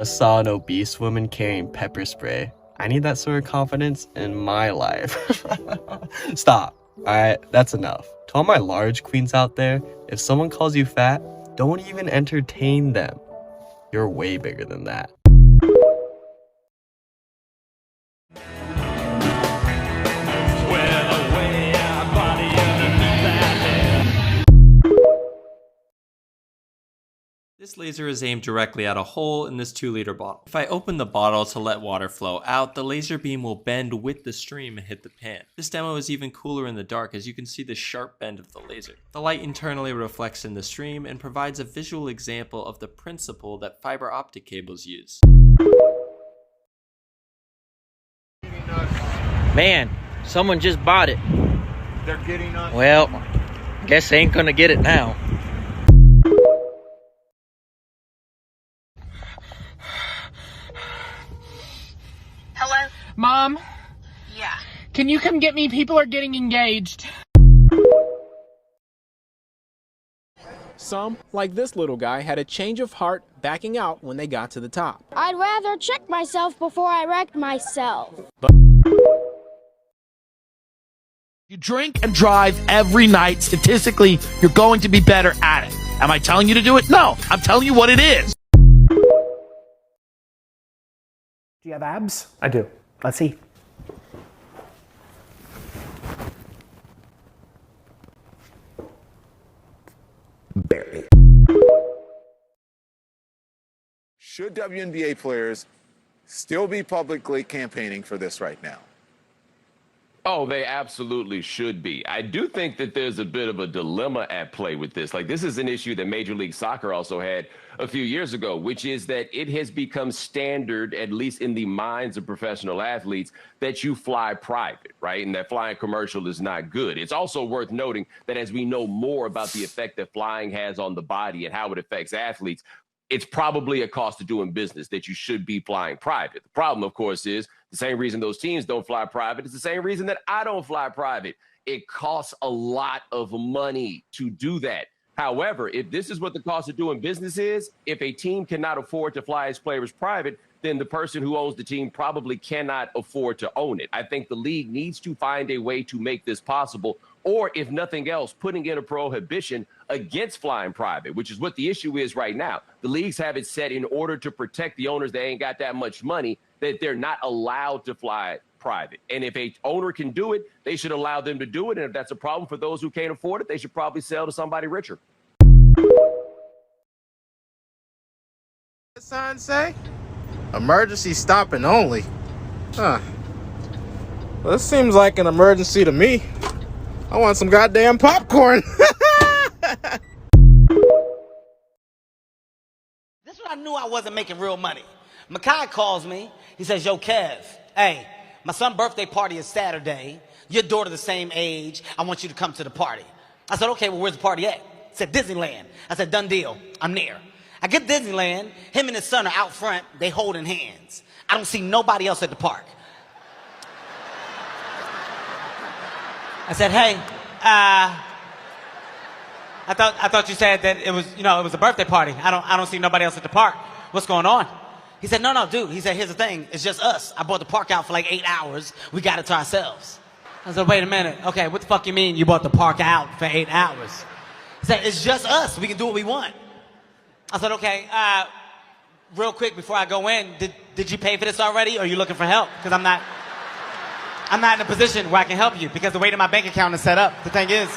I saw an obese woman carrying pepper spray. I need that sort of confidence in my life. Stop. Alright, that's enough. To all my large queens out there, if someone calls you fat, don't even entertain them. You're way bigger than that. This laser is aimed directly at a hole in this 2-liter bottle. If I open the bottle to let water flow out, the laser beam will bend with the stream and hit the pan. This demo is even cooler in the dark as you can see the sharp bend of the laser. The light internally reflects in the stream and provides a visual example of the principle that fiber optic cables use. Man, someone just bought it. They're getting us. Well, guess they ain't gonna get it now. Hello? Mom, Yeah. can you come get me? People are getting engaged. Some, like this little guy, had a change of heart backing out when they got to the top. I'd rather check myself before I wreck myself. You drink and drive every night. Statistically, you're going to be better at it. Am I telling you to do it? No, I'm telling you what it is. Do you have abs? I do. Let's see. Barely. Should WNBA players still be publicly campaigning for this right now? Oh, they absolutely should be. I do think that there's a bit of a dilemma at play with this. Like, this is an issue that Major League Soccer also had a few years ago, which is that it has become standard, at least in the minds of professional athletes, that you fly private, right? And that flying commercial is not good. It's also worth noting that as we know more about the effect that flying has on the body and how it affects athletes, it's probably a cost of doing business that you should be flying private. The problem, of course, is the same reason those teams don't fly private is the same reason that I don't fly private. It costs a lot of money to do that. However, if this is what the cost of doing business is, if a team cannot afford to fly its players private, then the person who owns the team probably cannot afford to own it. I think the league needs to find a way to make this possible, or if nothing else, putting in a prohibition against flying private, which is what the issue is right now. The leagues have it set in order to protect the owners that ain't got that much money, that they're not allowed to fly private. And if a owner can do it, they should allow them to do it. And if that's a problem for those who can't afford it, they should probably sell to somebody richer. The sign say? Emergency stopping only. Huh. Well, this seems like an emergency to me. I want some goddamn popcorn. This is when I knew I wasn't making real money. Makai calls me. He says, yo, Kev, hey, my son's birthday party is Saturday. Your daughter the same age. I want you to come to the party. I said, okay, well, where's the party at? He said, Disneyland. I said, done deal. I'm near. I get to Disneyland. Him and his son are out front. They holding hands. I don't see nobody else at the park. I said, hey, I thought you said that it was, it was a birthday party. I don't see nobody else at the park. What's going on? He said, no, dude. He said, here's the thing. It's just us. I bought the park out for like 8 hours. We got it to ourselves. I said, wait a minute. Okay, what the fuck you mean you bought the park out for 8 hours? He said, it's just us. We can do what we want. I said, okay, real quick before I go in, did you pay for this already, or are you looking for help? Because I'm not in a position where I can help you because the way that my bank account is set up. The thing is,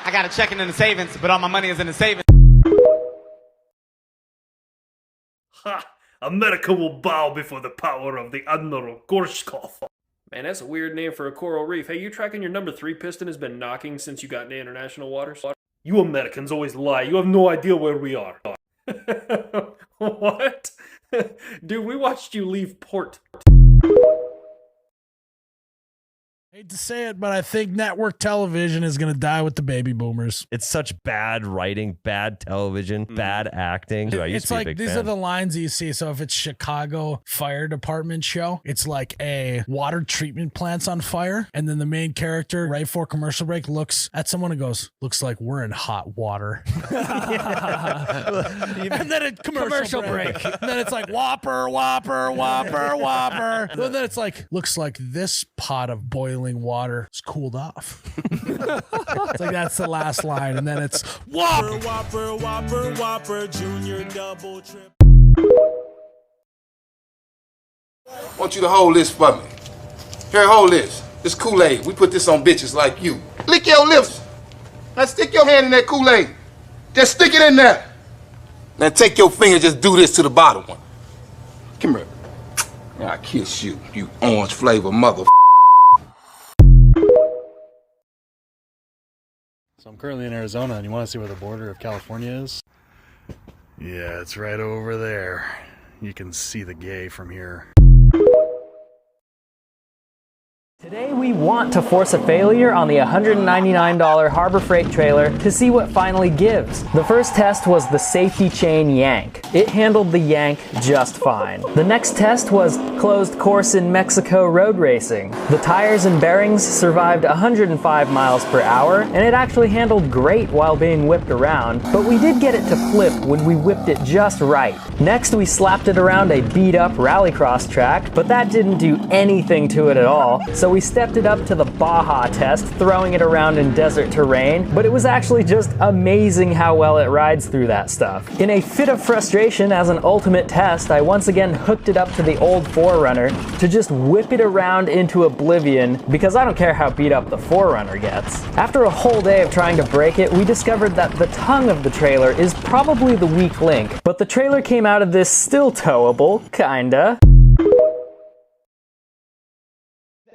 I got a checking in the savings, but all my money is in the savings. Ha! America will bow before the power of the Admiral Gorshkov. Man, that's a weird name for a coral reef. Hey, you tracking your number 3 piston has been knocking since you got into international waters? You Americans always lie. You have no idea where we are. What? Dude, we watched you leave port. Hate to say it, but I think network television is going to die with the baby boomers. It's such bad writing, bad television, bad acting. Dude, I used It's to be a like big these fan. are the lines you see. So if it's Chicago Fire Department show, it's like a water treatment plant's on fire, and then the main character right before commercial break looks at someone and goes, "Looks like we're in hot water." And then it commercial break. And then it's like Whopper, Whopper, Whopper, Whopper. And then it's like, looks like this pot of boiling water is cooled off. It's like that's the last line, and then it's Whopper, Whopper, Whopper, Whopper, Junior, double, triple. I want you to hold this for me. Here, hold this. This Kool-Aid. We put this on bitches like you. Lick your lips. Now stick your hand in that Kool-Aid. Just stick it in there. Now take your finger, just do this to the bottom one. Come here. Now I kiss you, you orange flavor mother. So I'm currently in Arizona, and you want to see where the border of California is? Yeah, it's right over there. You can see the gay from here. Today we want to force a failure on the $199 Harbor Freight trailer to see what finally gives. The first test was the safety chain yank. It handled the yank just fine. The next test was closed course in Mexico road racing. The tires and bearings survived 105 miles per hour, and it actually handled great while being whipped around, but we did get it to flip when we whipped it just right. Next we slapped it around a beat up rallycross track, but that didn't do anything to it at all, so we stepped it up to the Baja test, throwing it around in desert terrain, but it was actually just amazing how well it rides through that stuff. In a fit of frustration as an ultimate test, I once again hooked it up to the old 4Runner to just whip it around into oblivion, because I don't care how beat up the 4Runner gets. After a whole day of trying to break it, we discovered that the tongue of the trailer is probably the weak link, but the trailer came out of this still towable, kinda.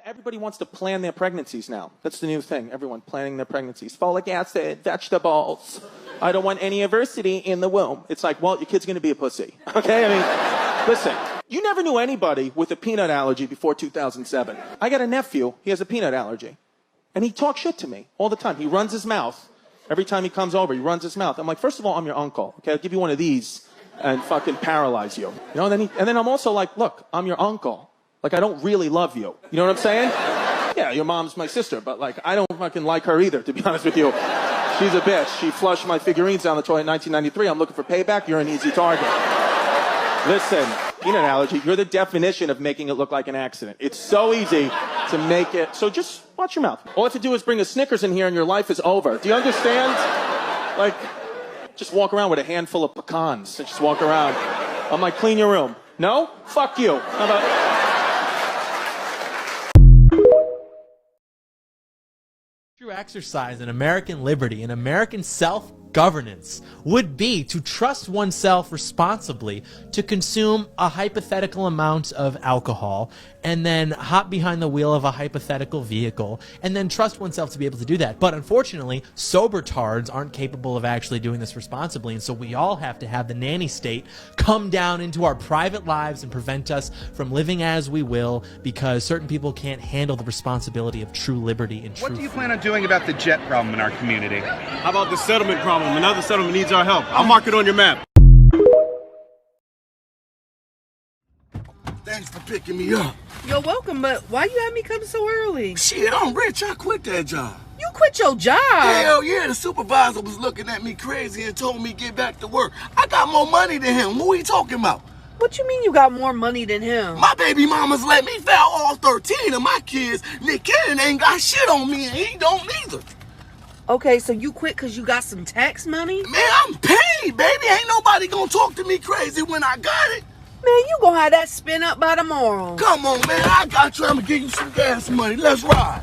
Everybody wants to plan their pregnancies now. That's the new thing. Everyone planning their pregnancies. Folic acid, vegetables. I don't want any adversity in the womb. It's like, well, your kid's going to be a pussy. Okay? I mean, listen. You never knew anybody with a peanut allergy before 2007. I got a nephew. He has a peanut allergy. And he talks shit to me all the time. He runs his mouth. Every time he comes over, he runs his mouth. I'm like, first of all, I'm your uncle. Okay? I'll give you one of these and fucking paralyze you. You know? And then I'm also like, look, I'm your uncle. Like, I don't really love you. You know what I'm saying? Yeah, your mom's my sister, but, like, I don't fucking like her either, to be honest with you. She's a bitch. She flushed my figurines down the toilet in 1993. I'm looking for payback. You're an easy target. Listen, peanut allergy, you're the definition of making it look like an accident. It's so easy to make it. So just watch your mouth. All I have to do is bring a Snickers in here and your life is over. Do you understand? Like, just walk around with a handful of pecans and just walk around. I'm like, clean your room. No? Fuck you. How about... True exercise in American liberty and American self-governance would be to trust oneself responsibly to consume a hypothetical amount of alcohol and then hop behind the wheel of a hypothetical vehicle and then trust oneself to be able to do that. But unfortunately, sober tards aren't capable of actually doing this responsibly, and so we all have to have the nanny state come down into our private lives and prevent us from living as we will because certain people can't handle the responsibility of true liberty and true What do you plan on doing about the jet problem in our community? How about the settlement problem? Another settlement needs our help. I'll mark it on your map. Thanks for picking me up. You're welcome, but why you had me come so early? Shit, I'm rich. I quit that job. You quit your job? Hell yeah, the supervisor was looking at me crazy and told me get back to work. I got more money than him. What are you talking about? What you mean you got more money than him? My baby mamas let me fail all 13 of my kids. Nick Cannon ain't got shit on me and he don't either. Okay, so you quit because you got some tax money? Man, I'm paid, baby. Ain't nobody gonna talk to me crazy when I got it. Man, you gonna have that spin up by tomorrow. Come on, man. I got you. I'm gonna give you some gas money. Let's ride.